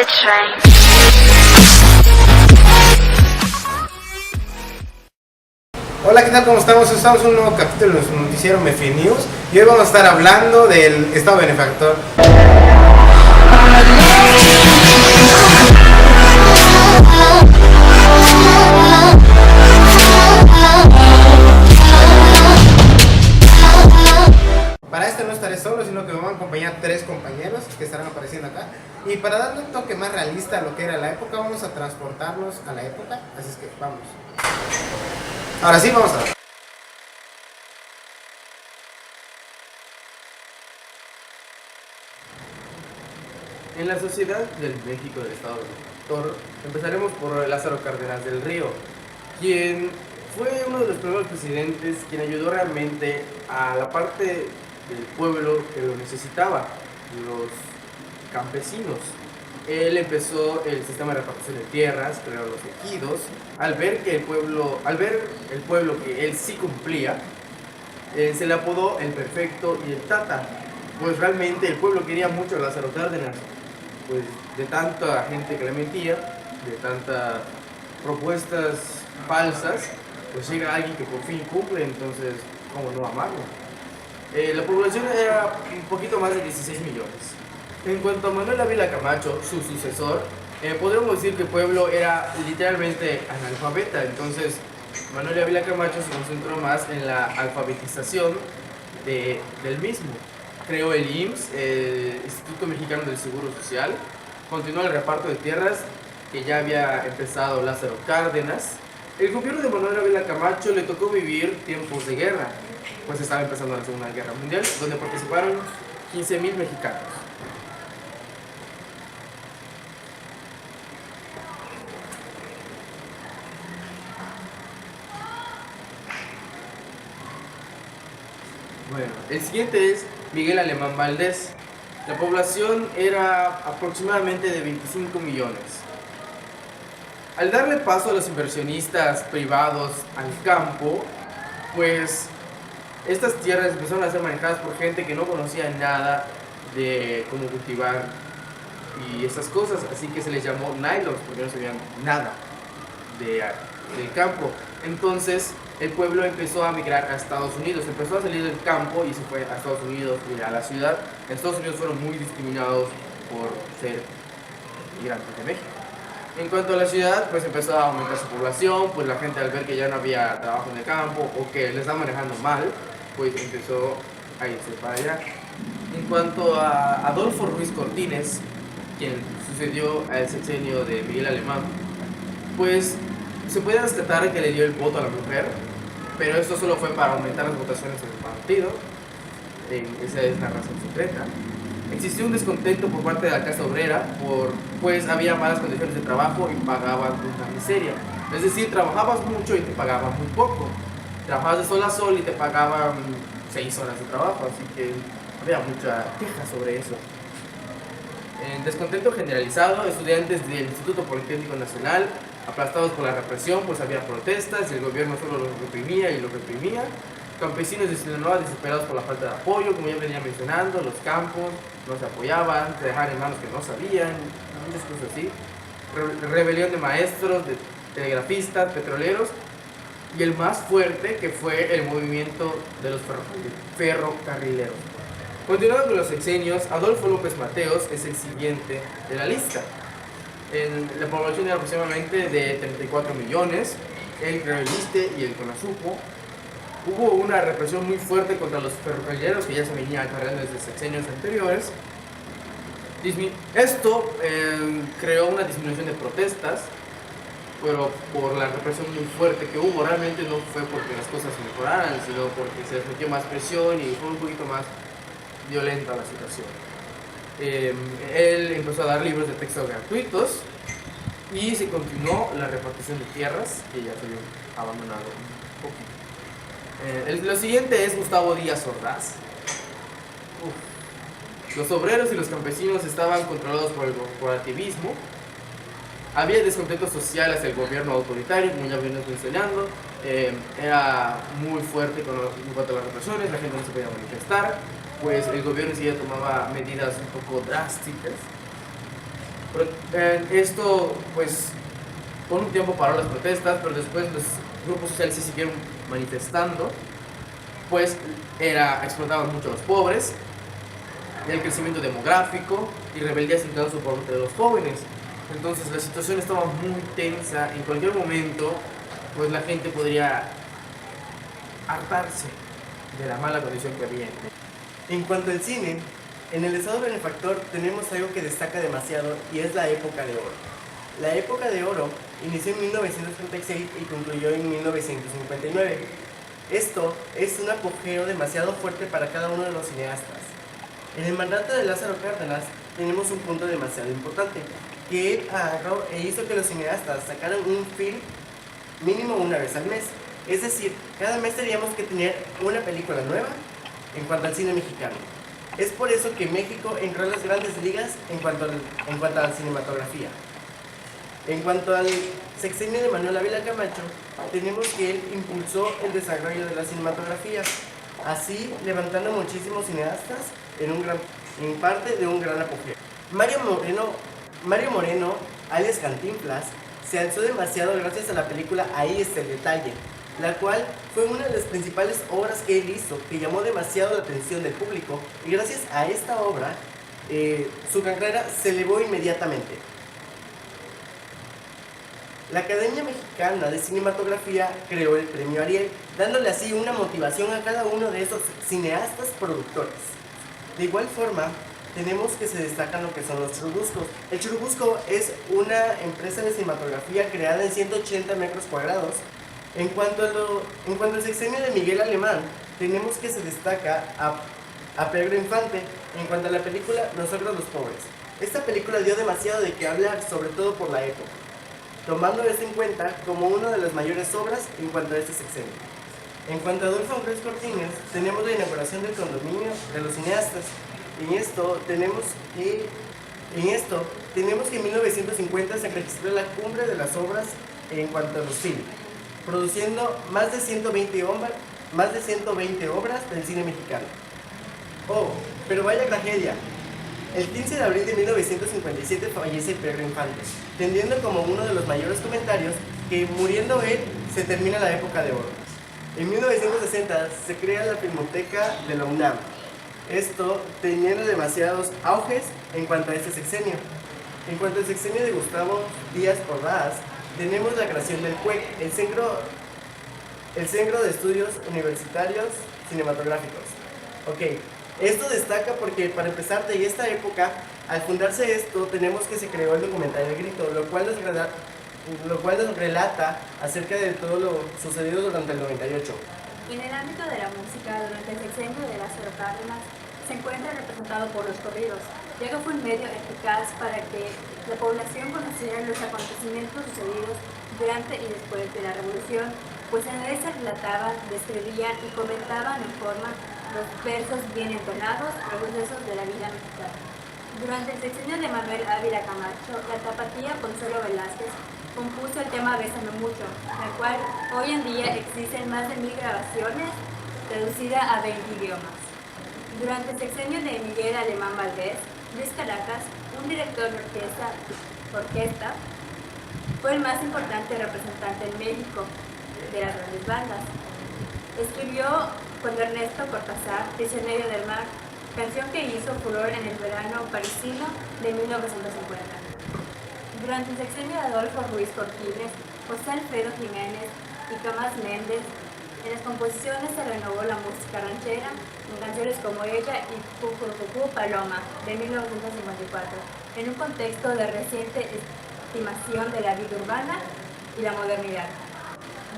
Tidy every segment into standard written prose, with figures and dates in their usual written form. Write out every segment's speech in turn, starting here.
the train. Hola, ¿qué tal? ¿Cómo estamos? Estamos en un nuevo capítulo de su noticiero Mefi News y hoy vamos a estar hablando del Estado benefactor. Para esto no estaré solo, sino que me van a acompañar tres compañeros que estarán apareciendo acá. Y para darle un toque más realista a lo que era la época, vamos a transportarnos a la época. Así es que vamos. Ahora sí, vamos a ver. En la sociedad del México del Estado benefactor, empezaremos por Lázaro Cárdenas del Río, quien fue uno de los primeros presidentes quien ayudó realmente a la parte del pueblo que lo necesitaba, los campesinos. Él empezó el sistema de repartición de tierras, creó los ejidos, al ver el pueblo que él sí cumplía, se le apodó el Perfecto y el Tata, pues realmente el pueblo quería mucho a Lázaro Cárdenas, pues de tanta gente que le mentía, de tantas propuestas falsas, pues llega alguien que por fin cumple, entonces, ¿cómo no amarlo? La población era un poquito más de 16 millones. En cuanto a Manuel Ávila Camacho, su sucesor, podríamos decir que el pueblo era literalmente analfabeta, entonces Manuel Ávila Camacho se concentró más en la alfabetización del mismo. Creó el IMSS, el Instituto Mexicano del Seguro Social, continuó el reparto de tierras que ya había empezado Lázaro Cárdenas. El gobierno de Manuel Ávila Camacho le tocó vivir tiempos de guerra, pues estaba empezando la Segunda Guerra Mundial, donde participaron 15,000 mexicanos. Bueno, el siguiente es Miguel Alemán Valdés. La población era aproximadamente de 25 millones. Al darle paso a los inversionistas privados al campo, pues estas tierras empezaron a ser manejadas por gente que no conocía nada de cómo cultivar y esas cosas, así que se les llamó nylons porque no sabían nada del campo. Entonces el pueblo empezó a migrar a Estados Unidos, empezó a salir del campo y se fue a Estados Unidos y a la ciudad. En Estados Unidos fueron muy discriminados por ser migrantes de México. En cuanto a la ciudad, pues empezó a aumentar su población, pues la gente al ver que ya no había trabajo en el campo o que le estaba manejando mal, pues empezó a irse para allá. En cuanto a Adolfo Ruiz Cortines, quien sucedió al sexenio de Miguel Alemán, pues se puede rescatar que le dio el voto a la mujer, pero esto solo fue para aumentar las votaciones en el partido. Esa es la razón secreta. Existió un descontento por parte de la clase obrera, pues había malas condiciones de trabajo y pagaban una miseria. Es decir, trabajabas mucho y te pagaban muy poco. Trabajabas de sol a sol y te pagaban 6 horas de trabajo, así que había mucha queja sobre eso. En descontento generalizado, estudiantes del Instituto Politécnico Nacional, aplastados por la represión, pues había protestas y el gobierno solo los reprimía y los reprimía. Campesinos de Sinaloa desesperados por la falta de apoyo, como ya venía mencionando, los campos no se apoyaban, se dejaban en manos que no sabían, muchas cosas así. Rebelión de maestros, de telegrafistas, petroleros, y el más fuerte que fue el movimiento de los ferrocarrileros. Continuando con los sexenios, Adolfo López Mateos es el siguiente de la lista. La población era aproximadamente de 34 millones. Él creó el ISSSTE y el CONASUPO. Hubo una represión muy fuerte contra los ferrocarrileros que ya se venían cargando desde sexenios anteriores. Esto creó una disminución de protestas, pero por la represión muy fuerte que hubo. Realmente no fue porque las cosas mejoraran, sino porque se les metió más presión y fue un poquito más violenta la situación. Él empezó a dar libros de texto gratuitos y se continuó la repartición de tierras que ya se habían abandonado un poquito. Lo siguiente es Gustavo Díaz Ordaz. Los obreros y los campesinos estaban controlados por el corporativismo. Había descontento social hacia el gobierno autoritario, como ya venimos mencionando. Era muy fuerte en cuanto a las represiones, la gente no se podía manifestar, pues el gobierno sí ya tomaba medidas un poco drásticas. Esto, pues, por un tiempo paró las protestas, pero después los grupos sociales se siguieron manifestando, pues explotaban mucho a los pobres, el crecimiento demográfico y rebeldías incluso por parte de los jóvenes. Entonces la situación estaba muy tensa. En cualquier momento, pues la gente podría hartarse de la mala condición que había. En cuanto al cine, en el estado benefactor tenemos algo que destaca demasiado y es la época de oro. La época de oro inició en 1936 y concluyó en 1959. Esto es un apogeo demasiado fuerte para cada uno de los cineastas. En el mandato de Lázaro Cárdenas tenemos un punto demasiado importante, que él agarró e hizo que los cineastas sacaran un film mínimo una vez al mes. Es decir, cada mes teníamos que tener una película nueva en cuanto al cine mexicano. Es por eso que México entró en las grandes ligas en cuanto a la cinematografía. En cuanto al sexenio de Manuel Ávila Camacho, tenemos que él impulsó el desarrollo de la cinematografía, así levantando muchísimos cineastas en parte de un gran apogeo. Mario Moreno, alias Cantinflas, se alzó demasiado gracias a la película Ahí está el detalle, la cual fue una de las principales obras que él hizo, que llamó demasiado la atención del público, y gracias a esta obra, su carrera se elevó inmediatamente. La Academia Mexicana de Cinematografía creó el Premio Ariel, dándole así una motivación a cada uno de esos cineastas productores. De igual forma, tenemos que se destacan lo que son los Churubuscos. El Churubusco es una empresa de cinematografía creada en 180 metros cuadrados. En cuanto al sexenio de Miguel Alemán, tenemos que se destaca a Pedro Infante en cuanto a la película Nosotros los Pobres. Esta película dio demasiado de qué hablar, sobre todo por la época, tomando esto en cuenta como una de las mayores obras en cuanto a este sexenio. En cuanto a Adolfo Andrés Cortines, tenemos la inauguración del condominio de los cineastas. En esto tenemos que en 1950 se registró la cumbre de las obras en cuanto a los cines, produciendo más de 120 obras del cine mexicano. Oh, pero vaya tragedia. El 15 de abril de 1957 fallece Pedro Infante, tendiendo como uno de los mayores comentarios que muriendo él se termina la época de oro. En 1960 se crea la Filmoteca de la UNAM, esto teniendo demasiados auges en cuanto a este sexenio. En cuanto al sexenio de Gustavo Díaz Ordaz, tenemos la creación del CUEC, el Centro de Estudios Universitarios Cinematográficos. Ok, esto destaca porque para empezar de esta época, al fundarse esto, tenemos que se creó el documental El Grito, lo cual nos relata acerca de todo lo sucedido durante el 98. En el ámbito de la música, durante el sexenio de Lázaro Cárdenas, se encuentra representado por los corridos, ya que fue un medio eficaz para que la población conociera los acontecimientos sucedidos durante y después de la Revolución, pues en él se relataban, describían y comentaban en forma los versos bien entonados a los sucesos de la vida mexicana. Durante el sexenio de Manuel Ávila Camacho, la tapatía Consuelo Velázquez compuso el tema Bésame Mucho, el cual hoy en día existen más de 1000 grabaciones, traducida a 20 idiomas. Durante el sexenio de Miguel Alemán Valdés, Luis Caracas, un director de orquesta, fue el más importante representante en México de las grandes bandas. Escribió con Ernesto Cortázar, Prisionero del Mar, canción que hizo furor en el verano parisino de 1950. Durante el sexenio de Adolfo Ruiz Cortines, José Alfredo Jiménez y Tomás Méndez, en las composiciones se renovó la música ranchera en canciones como Ella y Cucurucucú Paloma de 1954, en un contexto de reciente estimación de la vida urbana y la modernidad.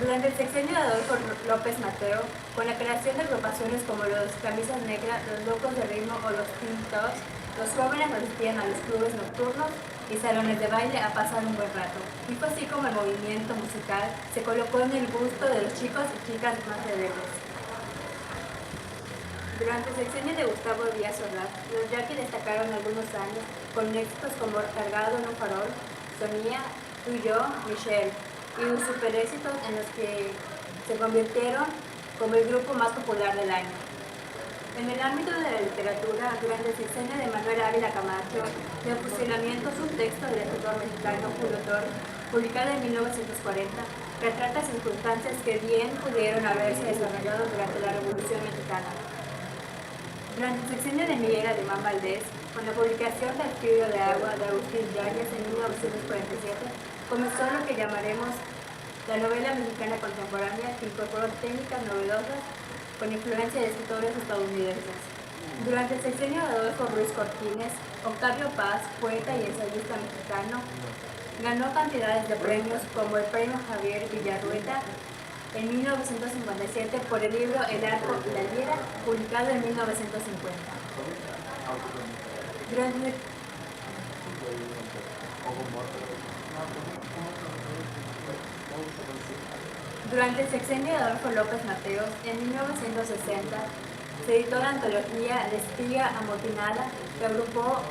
Durante el sexenio de Adolfo López Mateo, con la creación de agrupaciones como los Camisas Negras, los Locos de Ritmo o los Pintos, los jóvenes asistían a los clubes nocturnos y salones de baile a pasar un buen rato. Y fue así como el movimiento musical se colocó en el gusto de los chicos y chicas más rebeldes. Durante el sexenio de Gustavo Díaz Ordaz, los Yaquis destacaron algunos años con éxitos como Cargado en un farol, Sonía, Tú y yo, Michelle, y los super éxitos en los que se convirtieron como el grupo más popular del año. En el ámbito de la literatura, durante el sexenio de Manuel Ávila Camacho, de fusilamiento es un texto del escritor mexicano Julio Torres, publicado en 1940, retrata circunstancias que bien pudieron haberse desarrollado durante la Revolución Mexicana. Durante el sexenio de Miguel Alemán Valdés, con la publicación del Filo de Agua de Agustín Yáñez en 1947, comenzó lo que llamaremos la novela mexicana contemporánea, que incorporó técnicas novedosas con influencia de escritores estadounidenses. Durante el sexenio de Adolfo Ruiz Cortines, Octavio Paz, poeta y ensayista mexicano, ganó cantidades de premios como el premio Javier Villarrueta en 1957 por el libro El arco y la lira, publicado en 1950. Durante el sexenio de Adolfo López Mateos, en 1960, se editó la antología La Espiga Amotinada, que agrupó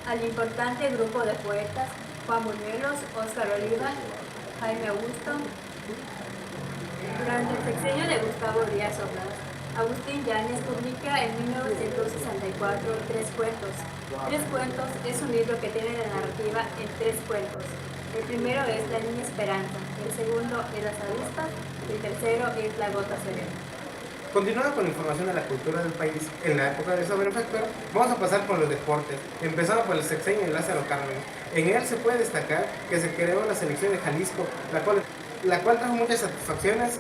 al importante grupo de poetas Juan Buñuelos, Óscar Oliva, Jaime Augusto. Durante el sexenio de Gustavo Díaz Ordaz, Agustín Yáñez publica en 1964 Tres Cuentos. Tres Cuentos es un libro que tiene la narrativa en tres cuentos. El primero es La Niña Esperanza, el segundo es Las Avispas y el tercero es La Gota Serena. Continuando con la información de la cultura del país en la época de su benefactor, vamos a pasar con los deportes, empezando por el sexenio de Lázaro Cárdenas. En él se puede destacar que se creó la selección de Jalisco, la cual trajo muchas satisfacciones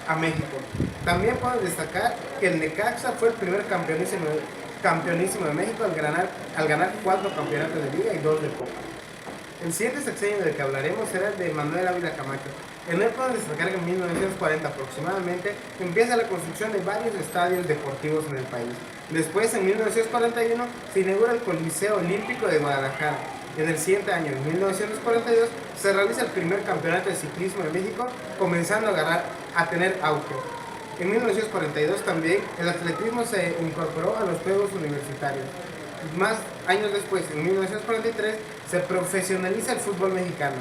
a México. También puedo destacar que el Necaxa fue el primer campeonísimo de México al ganar 4 campeonatos de liga y 2 de copa. El siguiente sexenio del que hablaremos será el de Manuel Ávila Camacho. En él podemos destacar que en 1940 aproximadamente empieza la construcción de varios estadios deportivos en el país. Después, en 1941, se inaugura el Coliseo Olímpico de Guadalajara. En el siguiente año, en 1942, se realiza el primer campeonato de ciclismo de México, comenzando a tener auge. En 1942 también el atletismo se incorporó a los Juegos Universitarios. Más años después, en 1943, se profesionaliza el fútbol mexicano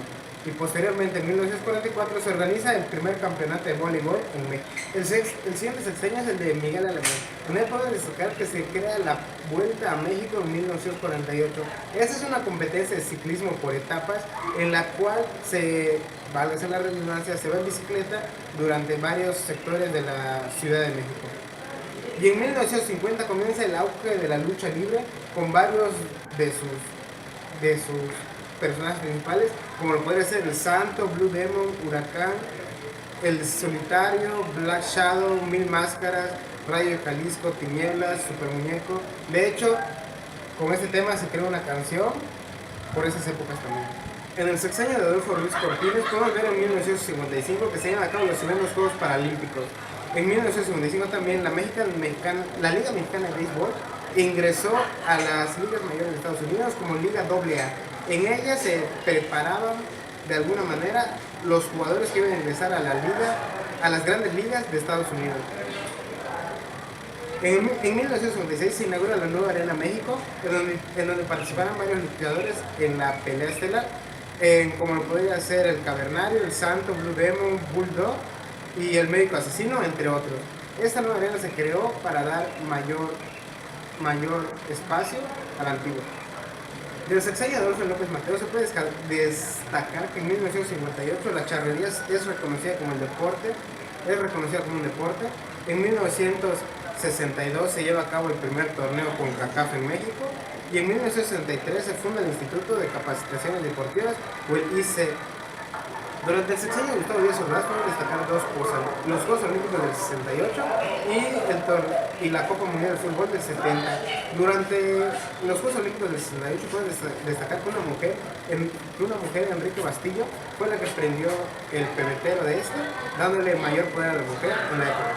y posteriormente en 1944 se organiza el primer campeonato de voleibol en México. El siguiente sexenio es el de Miguel Alemán. En él podemos destacar que se crea la Vuelta a México en 1948. Esta es una competencia de ciclismo por etapas en la cual valga la redundancia, se va en bicicleta durante varios sectores de la Ciudad de México. Y en 1950 comienza el auge de la lucha libre con varios de sus personajes principales, como lo podría ser el Santo, Blue Demon, Huracán, el Solitario, Black Shadow, Mil Máscaras, Rayo de Jalisco, Tinieblas, Super Muñeco. De hecho, con este tema se creó una canción por esas épocas también. En el sexenio de Adolfo Ruiz Cortines podemos ver en 1955 que se llevan a cabo los primeros Juegos Paralímpicos. En 1955 también la Liga Mexicana de Béisbol ingresó a las ligas mayores de Estados Unidos como Liga AA. En ella se preparaban de alguna manera los jugadores que iban a ingresar a las grandes ligas de Estados Unidos. En 1956 se inaugura la nueva Arena México, en donde participaron varios luchadores en la pelea estelar, como lo podría ser el Cavernario, el Santo, Blue Demon, Bulldog y el Médico Asesino, entre otros. Esta nueva arena se creó para dar mayor espacio al antiguo. Del sexenio de Adolfo López Mateos se puede destacar que en 1958 la charrería es reconocida como un deporte. En 1962 se lleva a cabo el primer torneo con CACAF en México y en 1963 se funda el Instituto de Capacitaciones Deportivas o el IC. Durante el sexenio de Gustavo Díaz Ordaz podemos destacar dos cosas: los Juegos Olímpicos del 68 y la Copa Mundial de Fútbol del 70. Durante los Juegos Olímpicos del 68 podemos destacar que una mujer, Enrique Bastillo, fue la que prendió el pebetero de dándole mayor poder a la mujer en la época.